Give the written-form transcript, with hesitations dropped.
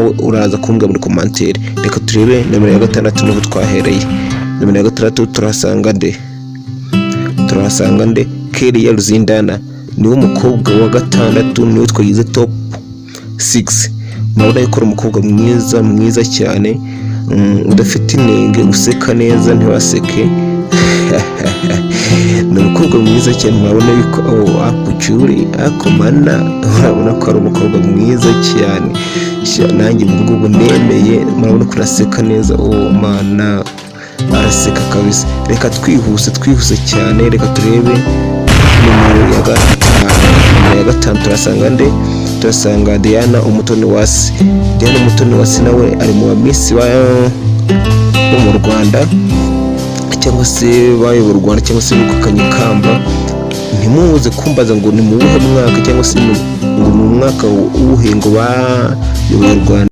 uraza kumbwa muri commentaire. Reka turebe nimero ya 6 niho twahereye. Nimero ya 6 turahasanga nde Kelly Ruzindana, niwe umukobwa wa 6 niwe twagize top 6. Murabona yuko ari umukobwa mwiza cyane, udafite inenge, useka neza ntiwaseke. Ni umukobwa mwiza cyane, murabona yuko apucyuri akomana, murabona ko ari umukobwa mwiza cyane. Nanjye mu bwo nemeye, murabona ko araseka neza. Mana araseka kabisa. Reka twihuse cyane, reka turebe nimero ya 5 turasanga Diana Umutoniwase. Diana Umutoniwase nawe ari mu bamisi bo mu Rwanda, cyangwa se bayobora u Rwanda, cyangwa se bukakanye kamba. Ntimuze kumbaza ngo ni mu wuhe mwaka, cyangwa se ngo mu mwaka w'ubuhingo bayoboye u Rwanda.